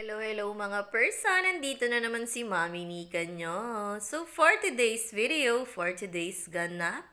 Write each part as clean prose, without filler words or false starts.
Hello, hello mga person! Nandito na naman si Mami Nika nyo. So, for today's video, for today's ganap,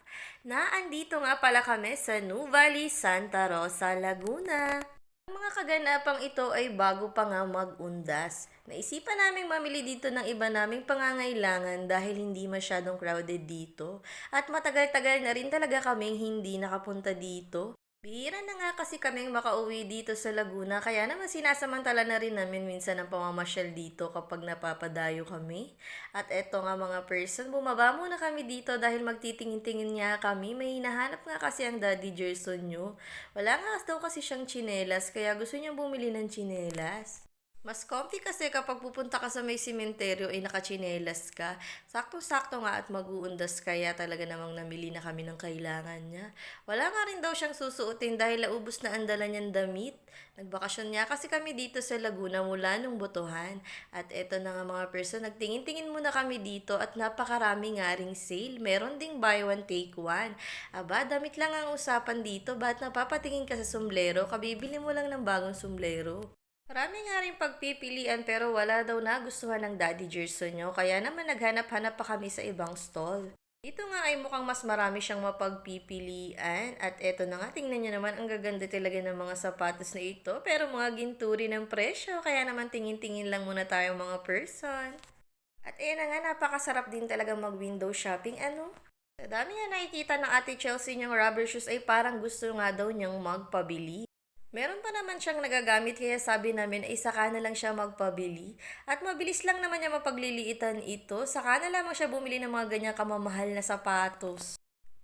andito nga pala kami sa Nuvali, Santa Rosa, Laguna. Ang mga kaganapang ito ay bago pa nga mag-undas. Naisipan naming mamili dito ng iba naming pangangailangan dahil hindi masyadong crowded dito. At matagal-tagal na rin talaga kaming hindi nakapunta dito. Bihira na nga kasi kaming makauwi dito sa Laguna, kaya naman sinasamantala na rin namin minsan ang pamamasyal dito kapag napapadayo kami. At eto nga mga person, bumaba muna kami dito dahil magtitingin-tingin nga kami. May hinahanap nga kasi ang Daddy Gerson nyo. Wala nga daw kasi siyang tsinelas, kaya gusto niyang bumili ng tsinelas. Mas comfy kasi kapag pupunta ka sa may simenteryo ay nakachinelas ka. Sakto-sakto nga at mag-uundas kaya talaga namang namili na kami ng kailangan niya. Wala nga rin daw siyang susuotin dahil naubos na ang dala niyang damit. Nagbakasyon niya kasi kami dito sa Laguna mula nung Botohan. At eto na nga mga person, nagtingin-tingin muna kami dito at napakarami nga ring sale. Meron ding buy one take one. Aba, damit lang ang usapan dito. Ba't napapatingin ka sa sombrero? Kabibili mo lang ng bagong sombrero. Marami nga rin pagpipilian pero wala daw nagustuhan ng Daddy Gerson nyo kaya naman naghanap-hanap pa kami sa ibang stall. Dito nga ay mukhang mas marami siyang mapagpipilian at eto na nga tingnan nyo naman ang gaganda talaga ng mga sapatos na ito pero mga ginturi ng presyo kaya naman tingin-tingin lang muna tayo mga person. At ayan na nga napakasarap din talaga mag-window shopping ano? Sa dami nga nakikita ng Ate Chelsea niyang rubber shoes ay parang gusto nga daw niyang magpabili. Meron pa naman siyang nagagamit kaya sabi namin ay saka na lang siya magpabili. At mabilis lang naman niya mapagliliitan ito, saka na lamang siya bumili ng mga ganyang kamamahal na sapatos.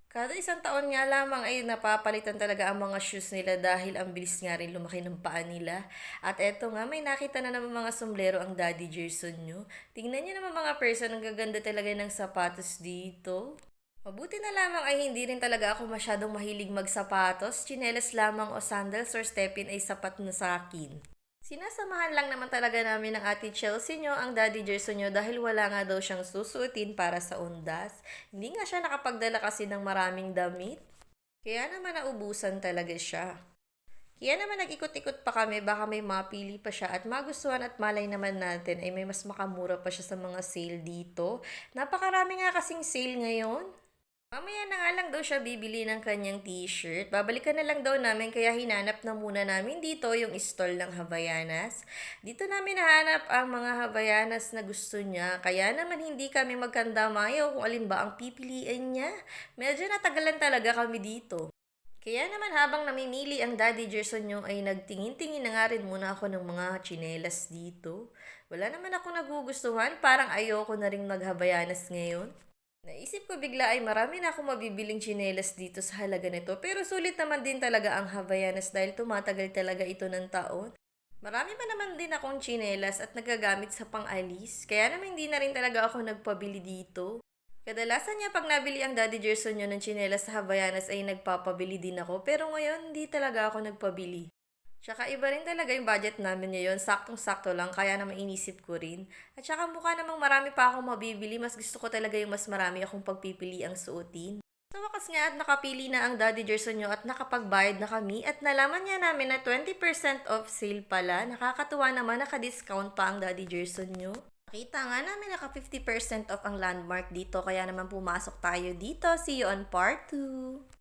Kada isang taon nga lamang ay napapalitan talaga ang mga shoes nila dahil ang bilis nga rin lumaki ng paa nila. At eto nga, may nakita na naman mga sombrero ang Daddy Gerson nyo. Tingnan nyo naman mga person, ang gaganda talaga ng sapatos dito. Mabuti na lamang ay hindi rin talaga ako masyadong mahilig magsapatos, tsinelas lamang o sandals or stepin ay sapat na sa akin. Sinasamahan lang naman talaga namin ng Ate Chelsea nyo ang Daddy Gerson nyo dahil wala nga daw siyang susuotin para sa undas. Hindi nga siya nakapagdala kasi ng maraming damit. Kaya naman naubusan talaga siya. Kaya naman nag-ikot-ikot pa kami, baka may mapili pa siya at magustuhan at malay naman natin ay may mas makamura pa siya sa mga sale dito. Napakarami nga kasing sale ngayon. Mamaya na nga lang daw siya bibili ng kanyang t-shirt. Babalikan na lang daw namin kaya hinanap na muna namin dito yung stall ng Havaianas. Dito namin nahanap ang mga Havaianas na gusto niya. Kaya naman hindi kami magkandamayo kung alin ba ang pipiliin niya. Medyo natagalan talaga kami dito. Kaya naman habang namimili ang Daddy Gerson nyo ay nagtingin-tingin na nga rin muna ako ng mga tsinelas dito. Wala naman ako nagugustuhan, parang ayoko na rin maghabayanas ngayon. Naisip ko bigla ay marami na akong mabibiling tsinelas dito sa halaga nito pero sulit naman din talaga ang Havaianas dahil tumatagal talaga ito ng taon. Marami pa naman din akong tsinelas at nagagamit sa pang-alis kaya naman hindi na rin talaga ako nagpabili dito. Kadalasan niya pag nabili ang Daddy Gerson nyo ng tsinelas sa Havaianas ay nagpapabili din ako pero ngayon hindi talaga ako nagpabili. Tsaka iba rin talaga yung budget namin ngayon, saktong-sakto lang, kaya naman inisip ko rin. At tsaka mukha namang marami pa akong mabibili, mas gusto ko talaga yung mas marami akong pagpipili ang suotin. Sa wakas nga at nakapili na ang Daddy Gerson nyo at nakapagbayad na kami at nalaman niya namin na 20% off sale pala. Nakakatuwa naman, naka-discount pa ang Daddy Gerson nyo. Nakita nga namin naka 50% off ang landmark dito kaya naman pumasok tayo dito. See you on part 2!